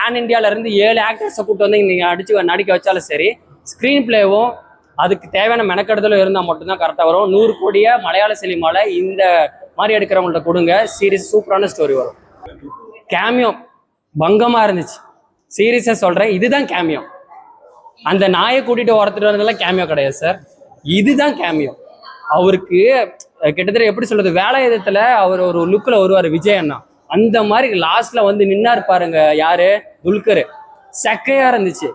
Pan இந்தியால இருந்து 7 ஆக்டர்ஸை கூட்டு வந்து நீங்க நடிக்க வச்சாலும் சரி, ஸ்கிரீன் பிளேவும் அதுக்கு தேவையான மெனக்கெடுதலும் இருந்தால் மட்டும்தான் கரெக்டாக வரும். 100 கோடியை மலையாள சினிமால இந்த மாதிரி எடுக்கிறவங்கள்ட்ட கொடுங்க, சீரிஸ் சூப்பரான ஸ்டோரி வரும். கேமியோ பங்கமா இருந்துச்சு, சீரியஸா சொல்றேன், இதுதான் கேமியோ. அந்த நாயை கூட்டிட்டு ஒருத்தர் வந்ததெல்லாம் கேமியோ கிடையாது சார், இதுதான் கேமியோ. அவருக்கு கிட்டத்தட்ட எப்படி சொல்றது, வேலாயுதத்துல அவர் ஒரு லுக்ல வருவார் விஜய் அண்ணா, அந்த மாதிரி லாஸ்ட்ல வந்து நின்னாரு பாருங்க. யாரு? துல்கர். சக்கையா இருந்துச்சு.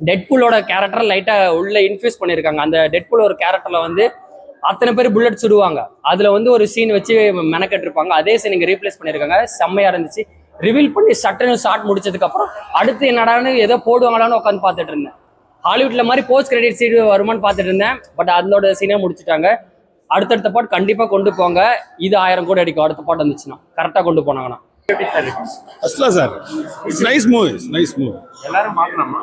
டெட்பூலோட கேரக்டர் லைட்டா உள்ள இன்ஃபியூஸ் பண்ணியிருக்காங்க. அந்த டெட்பூல் ஒரு கேரக்டர்ல வந்து அத்தனை பேர் புல்லட் சுடுவாங்க, அதுல வந்து ஒரு சீன் வச்சு மெனக்கெட்டு இருப்பாங்க. அதே சீன் இங்க ரீப்ளேஸ் பண்ணியிருக்காங்க, செம்மையா இருந்துச்சு. ரிவீல் பண்ணி சட்டன்னு ஷார்ட் முடிச்சதுக்கு அப்புறம் அடுத்து என்னடான்னு ஏதோ போடுவாங்களான்னு உட்காந்து பார்த்துட்டு இருந்தேன். ஹாலிவுட்ல மாதிரி போஸ்ட் கிரெடிட் சீன் வருமானு பார்த்துட்டு இருந்தேன். பட் அதோட சீனே முடிச்சுட்டாங்க. அடுத்தடுத்த பாட்டு கண்டிப்பா கொண்டு போங்க. இது 1000 கோடி அடிக்கும் அடுத்த பாட்டு வந்துச்சுன்னா, கரெக்டா கொண்டு போனாங்கன்னா.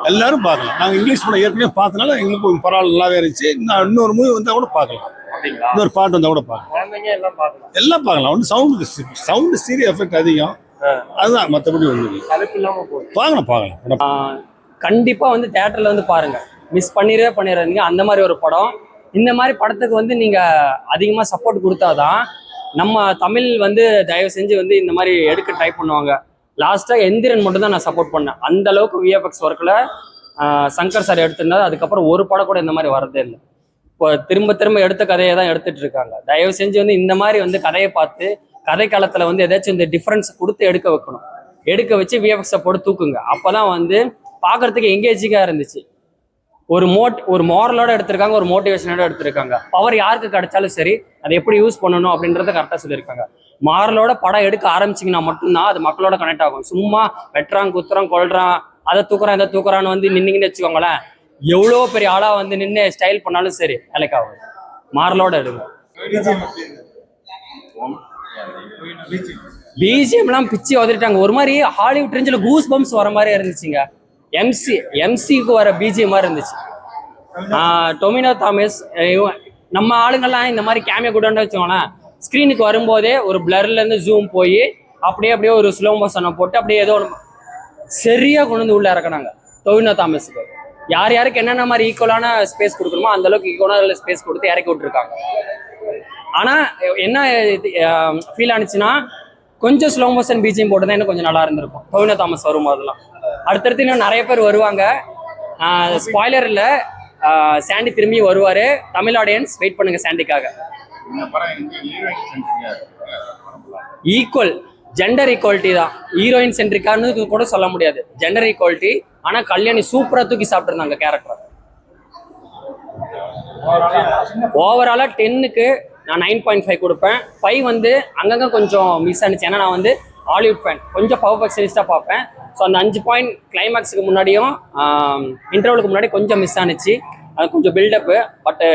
எல்லாரும் பார்க்கலாம். நாங்கள் இங்கிலீஷ் படம் ஏற்கனவே பார்த்தனால எங்களுக்கு பரவாயில்ல, நல்லாவே இருந்துச்சு. இன்னொரு மூவி வந்தால் கூட பார்க்கலாம், இன்னொரு பாட்டு வந்தால் கூட பார்க்கலாம், எல்லாம் பார்க்கலாம். ஒன்று சவுண்டு சீரியஸ் எஃபெக்ட் அதிகம், அதுதான். மற்றபடி ஒன்று பார்க்கலாம். கண்டிப்பா வந்து தியேட்டர்ல வந்து பாருங்க, மிஸ் பண்ணிடாதீங்க. அந்த மாதிரி ஒரு படம், இந்த மாதிரி படத்துக்கு வந்து நீங்க அதிகமா சப்போர்ட் கொடுத்தாதான் நம்ம தமிழ் வந்து தயவு செஞ்சு வந்து இந்த மாதிரி எடுக்க ட்ரை பண்ணுவாங்க. லாஸ்டா எந்திரன் மட்டும் தான் நான் சப்போர்ட் பண்ணேன். அந்த அளவுக்கு விஎஃப்எக்ஸ் ஒர்க்ல சங்கர் சார் எடுத்திருந்தாரு. அதுக்கப்புறம் ஒரு படம் கூட இந்த மாதிரி வரதே இல்லை. இப்போ திரும்ப எடுத்த கதையை தான் எடுத்துட்டு இருக்காங்க. தயவு செஞ்சு வந்து இந்த மாதிரி வந்து கதையை பார்த்து கதை காலத்துல வந்து ஏதாச்சும் இந்த டிஃபரன்ஸ் கொடுத்து எடுக்க வைக்கணும். எடுக்க வச்சு விஎஃப்எக்ஸை போட்டு தூக்குங்க. அப்பதான் வந்து பாக்குறதுக்கு எங்கேஜிங்கா இருந்துச்சு. ஒரு மாரலோட எடுத்திருக்காங்க, ஒரு மோட்டிவேஷனோட எடுத்திருக்காங்க. பவர் யாருக்கு கிடைச்சாலும் சரி, அதை எப்படி யூஸ் பண்ணணும் அப்படின்றத கரெக்டா சொல்லியிருக்காங்க. மாரலோட படம் எடுக்க ஆரம்பிச்சிங்கன்னா மட்டும்தான் அது மக்களோட கனெக்ட் ஆகும். சும்மா வெட்டுறான், குத்துறான், கொள்றான், அதை தூக்குறான், இதை தூக்குறான்னு வந்து நின்னீங்கன்னு வச்சுக்கோங்களேன், எவ்வளோ பெரிய ஆளா வந்து நின்று ஸ்டைல் பண்ணாலும் சரி வேலைக்கு ஆகும். மாரலோட எடுங்க. பிஜிஎம்லாம் பிச்சு உதறிட்டாங்க. ஒரு மாதிரி ஹாலிவுட் ரேஞ்சில் கூஸ் பம்ப்ஸ் வர மாதிரி இருந்துச்சுங்க. எம்சிக்கு வர பிஜிஎம் மாதிரி இருந்துச்சு. டொமினோ தாமஸ், நம்ம ஆளுங்கள்லாம் இந்த மாதிரி கேமியா கூட வச்சுக்கோங்களேன், ஸ்க்ரீனுக்கு வரும்போதே ஒரு பிளர்ல இருந்து ஜூம் போய் அப்படியே ஒரு ஸ்லோ மோஷனை போட்டு அப்படியே ஏதோ சரியா கொண்டு வந்து உள்ள இறக்குனாங்க. டொமினோ தாமஸுக்கு யாருக்கு என்னென்ன மாதிரி ஈக்குவலான ஸ்பேஸ் கொடுக்கணுமோ அந்த அளவுக்கு ஈக்குவலான ஸ்பேஸ் கொடுத்து இறக்கி விட்டுருக்காங்க. ஆனா என்ன ஃபீல் ஆனிச்சுன்னா, கொஞ்சம் ஸ்லோ மோஷன் பிஜிஎம் போட்டுதான் இன்னும் கொஞ்சம் நல்லா இருந்திருக்கும். டொவினோ தாமஸ் வரும்போதெல்லாம் அடுத்தடுத்து இன்னும் நிறைய பேர் வருவாங்க. ஸ்பாய்லர் இல்லை, சாண்டி திரும்பி வருவாரு. தமிழ் ஆடியன்ஸ் வெயிட் பண்ணுங்க சாண்டிக்காக. ஈக்குவல் ஜெண்டர் ஈக்குவாலிட்டி தான். ஹீரோயின் சென்ட்ரிக்கான்னு கூட சொல்ல முடியாது, ஜெண்டர் ஈக்குவாலிட்டி. ஆனா கல்யாணி சூப்பரா தூக்கி சாப்பிட்டுருந்தாங்க கேரக்டர். ஓவராலா 10க்கு நான் 9.5 கொடுப்பேன். 5 வந்து அங்கங்க கொஞ்சம் மிஸ் ஆனிச்சு. ஏன்னா நான் வந்து ஹாலிவுட் ஃபேன், கொஞ்சம் பர்ஃபெக்ஷனிஸ்டா பார்ப்பேன். ஸோ அந்த 5 பாயிண்ட் கிளைமேக்ஸுக்கு முன்னாடியும் இன்டர்வலுக்கு முன்னாடி கொஞ்சம் மிஸ் ஆனிச்சு. அது கொஞ்சம் பில்டப்பு. பட்டு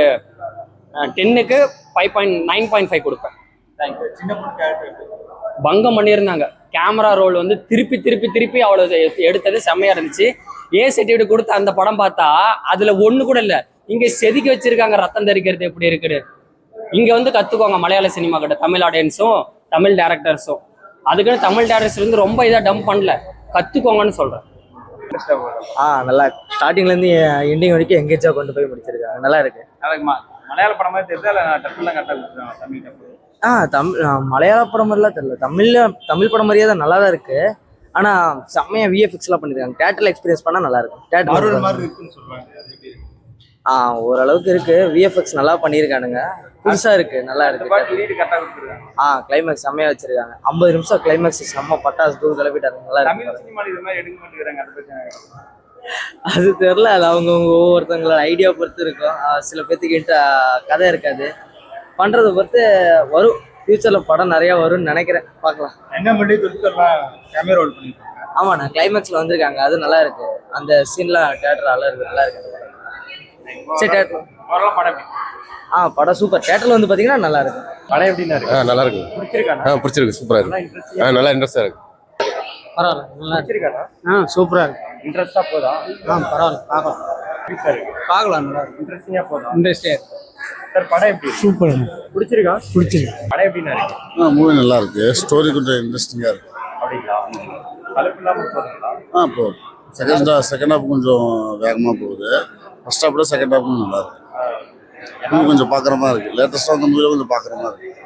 10க்கு 9.5 கொடுப்பேன். பங்கம் பண்ணியிருந்தாங்க. கேமரா ரோல் வந்து திருப்பி அவ்வளோ எடுத்தது செம்மையா இருந்துச்சு. ஏ சர்டிஃபிகேட் கொடுத்த அந்த படம் பார்த்தா அதுல ஒண்ணு கூட இல்லை. இங்க செதுக்கி வச்சிருக்காங்க ரத்தம் தெரிக்கிறது எப்படி இருக்குது. இங்க வந்து கத்துக்கோங்க மலையாள சினிமா கிட்ட, தமிழ் ஆடியன்ஸும் தமிழ் டேரக்டர்ஸும். அதுக்குன்னு தமிழ் டேரக்டர்ஸ் வந்து ரொம்ப இதாக டம்ப் பண்ணல, கத்துக்கோங்கன்னு சொல்றேன். நல்லா ஸ்டார்டிங்ல இருந்து எண்டிங் வரைக்கும் எங்கேஜா கொண்டு போய் முடிச்சிருக்காங்க. நல்லா இருக்கு. மலையாள படம் மாதிரி மலையாள படம் மாதிரிலாம் தெரியல, தமிழ் படம் மாதிரியே தான், நல்லா தான் இருக்கு. ஆனா செம்மையா விஎஃப்எக்ஸ் எல்லாம் பண்ணிருக்காங்க. தியேட்டர்ல எக்ஸ்பீரியன்ஸ் பண்ணா நல்லா இருக்கும். ஓரளவுக்கு இருக்கு. விஎஃப்எக்ஸ் நல்லா பண்ணியிருக்கானுங்க, புதுசா இருக்கு, நல்லா இருக்கு. கிளைமேக்ஸ் செம்மையா வச்சிருக்காங்க. 50 நிமிஷம் கிளைமேக்ஸ் செம்ம பட்டாசு தூள் கிளப்பிட்டாங்க. நல்லா இருக்கு. அது தெரியல, அது அவங்கவுங்க ஒவ்வொருத்தவங்களோட ஐடியா பொறுத்து இருக்கும். சில பேர்த்துக்கிட்ட கதை இருக்காது, பண்றதை பொறுத்து வரும். ஃபியூச்சர்ல படம் நிறைய வரும்னு நினைக்கிறேன், பார்க்கலாம். ஆமா, நான் கிளைமேக்ஸ்ல வந்திருக்காங்க, அது நல்லா இருக்கு. அந்த சீன்லாம் தியேட்டர் நல்லா இருக்கு. சரி, படம் சூப்பர். தியேட்டர்ல வந்து பாத்தீங்கன்னா நல்லா இருக்கு. படம் எப்படின்னா இருக்கு? நல்லா இருக்கு. பிடிச்சிருக்கு. சூப்பரா இருக்கு. நல்லா இன்ட்ரெஸ்டா இருக்கு. பரவாயில்ல, நல்லா இருக்கு. சூப்பரா இருக்கு. இன்ட்ரெஸ்டா போதா? பரவாயில்ல, பார்க்கலாம். நல்லா இருக்கு. இன்ட்ரெஸ்டிங்கா போதா? இன்ட்ரெஸ்டா இருக்கு. சார் படம் எப்படி? சூப்பர். பிடிச்சிருக்கா? பிடிச்சிருக்கு. படம் எப்படின்னா இருக்கு? மூவி நல்லா இருக்கு. ஸ்டோரி கொஞ்சம் இன்ட்ரெஸ்டிங்கா இருக்கு. அப்படிங்களா? கலப்பு இல்லாம போதுங்களா? போகுது. செகண்ட் ஹாஃப் கொஞ்சம் வேகமாக போகுது. ஃபர்ஸ்ட் ஹாஃப் விட செகண்ட் ஹாஃப் நல்லா இருக்கு. இன்னும் கொஞ்சம் பார்க்குற மாதிரி இருக்கு. லேட்டஸ்டாக அந்த மூவில கொஞ்சம் பார்க்குற மாதிரி இருக்கு.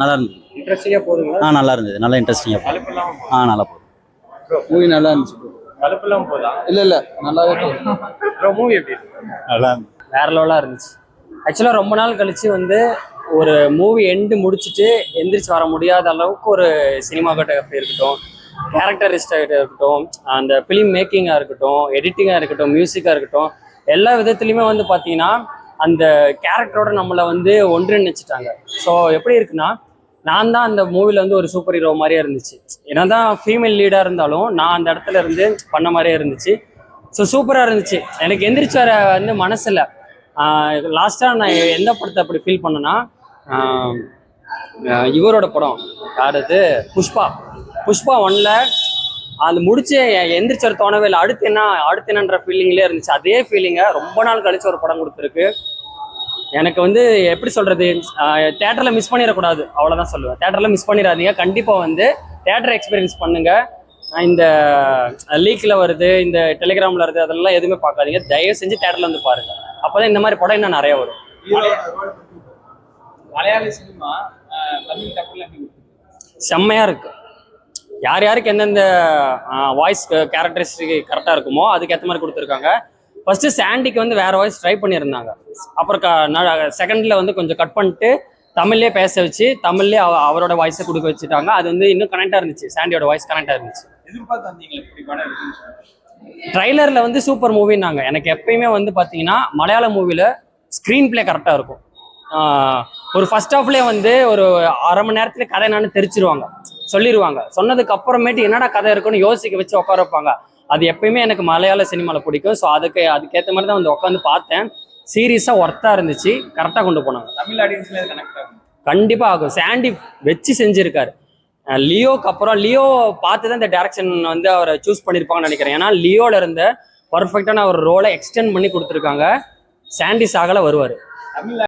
நல்லா இருந்தது. இன்ட்ரெஸ்டிங்கா போதுங்களா? நல்லா இருந்தது. நல்லா இன்ட்ரெஸ்டிங்காக போகுது. கலப்பு இல்லாம போகுது. நல்லா போகுது. மூவி நல்லா இருந்துச்சு. கலப்பு இல்லாம போதா? இல்லை நல்லாவே போகுது. ப்ரோ மூவி எப்படி இருக்கு? நல்லா வேற லெவலாக இருந்துச்சு. ஆக்சுவலாக ரொம்ப நாள் கழிச்சு வந்து ஒரு மூவி எண்டு முடிச்சுட்டு எந்திரிச்சு வர முடியாத அளவுக்கு ஒரு சினிமாட்டோகிராஃபி இருக்கட்டும், கேரக்டரிஸ்டாக இருக்கட்டும், அந்த ஃபிலிம் மேக்கிங்காக இருக்கட்டும், எடிட்டிங்காக இருக்கட்டும், மியூசிக்காக இருக்கட்டும், எல்லா விதத்துலையுமே வந்து பார்த்தீங்கன்னா அந்த கேரக்டரோட நம்மளை வந்து ஒன்றிணைச்சிட்டாங்க. ஸோ எப்படி இருக்குன்னா, நான் தான் அந்த மூவியில் வந்து ஒரு சூப்பர் ஹீரோ மாதிரியே இருந்துச்சு. ஏன்னா தான் ஃபீமேல் லீடாக இருந்தாலும் நான் அந்த இடத்துல இருந்து பண்ண மாதிரியே இருந்துச்சு. ஸோ சூப்பராக இருந்துச்சு. எனக்கு எந்திரிச்சு வர வந்து மனசில் லாஸ்ட்டாக நான் எந்த படத்தை அப்படி ஃபீல் பண்ணேன்னா, இவரோட படம் யார் அது, புஷ்பா 1ல் அது முடிச்சு எந்திரிச்ச தோணவே இல்லை. அடுத்து என்னன்ற ஃபீலிங்லேயே இருந்துச்சு. அதே ஃபீலிங்கை ரொம்ப நாள் கழிச்சு ஒரு படம் கொடுத்துருக்கு. எனக்கு வந்து எப்படி சொல்கிறது, தேட்டரில் மிஸ் பண்ணிடக்கூடாது, அவ்வளோதான் சொல்லுவேன். தேட்டரில் மிஸ் பண்ணிடாதீங்க. கண்டிப்பாக வந்து தேட்டர் எக்ஸ்பீரியன்ஸ் பண்ணுங்கள். இந்த லீக்கில் வருது, இந்த டெலிகிராமில் வருது, அதெல்லாம் எதுவுமே பார்க்காதீங்க. தயவு செஞ்சு தேட்டரில் வந்து பாருங்கள். அப்போ தான் இந்த மாதிரி படம் இன்னும் நிறைய வரும். மலையாள சினிமா தமிழ் டப்புல செம்மையாக இருக்குது. யாருக்கு எந்தெந்த வாய்ஸ் கேரக்டரிஸ்டிக் கரெக்டாக இருக்குமோ அதுக்கேற்ற மாதிரி கொடுத்துருக்காங்க. ஃபர்ஸ்ட்டு சாண்டிக்கு வந்து வேறு வாய்ஸ் ட்ரை பண்ணியிருந்தாங்க. அப்புறம் செகண்டில் வந்து கொஞ்சம் கட் பண்ணிட்டு தமிழ்லேயே பேச வச்சு தமிழ்லேயே அவரோட வாய்ஸை கொடுக்க வச்சுட்டாங்க. அது வந்து இன்னும் கனெக்டாக இருந்துச்சு. சாண்டியோட வாய்ஸ் கனெக்டாக இருந்துச்சு. ட்ரைலரில் வந்து சூப்பர் மூவின்னாங்க. எனக்கு எப்பயுமே வந்து பார்த்தீங்கன்னா மலையாள மூவியில் ஸ்க்ரீன் பிளே கரெக்டாக இருக்கும். ஒரு ஃபர்ஸ்ட் ஹாஃப்லேயே வந்து ஒரு அரை மணி நேரத்துல கதை என்னன்னு தெரிச்சிருவாங்க, சொல்லிடுவாங்க. சொன்னதுக்கு அப்புறமேட்டு என்னடா கதை இருக்குன்னு யோசிக்க வச்சு உட்கார வைப்பாங்க. அது எப்பயுமே எனக்கு மலையாள சினிமாவில் பிடிக்கும். ஸோ அதுக்கேற்ற மாதிரி தான் வந்து உட்காந்து பார்த்தேன். சீரியஸாக ஒர்த்தாக இருந்துச்சு. கரெக்டாக கொண்டு போனாங்க. தமிழ் ஆடியன்ஸ்ல கனெக்ட் ஆகும். கண்டிப்பாக ஆகும். சாண்டி வச்சு செஞ்சுருக்காரு. லியோக்கு அப்புறம் லியோ பார்த்து தான் இந்த டைரக்ஷன் வந்து அவரை சூஸ் பண்ணியிருப்பாங்கன்னு நினைக்கிறேன். ஏன்னா லியோல இருந்த பர்ஃபெக்டான ஒரு ரோலை எக்ஸ்டெண்ட் பண்ணி கொடுத்துருக்காங்க. சாண்டி சாகல வருவார்.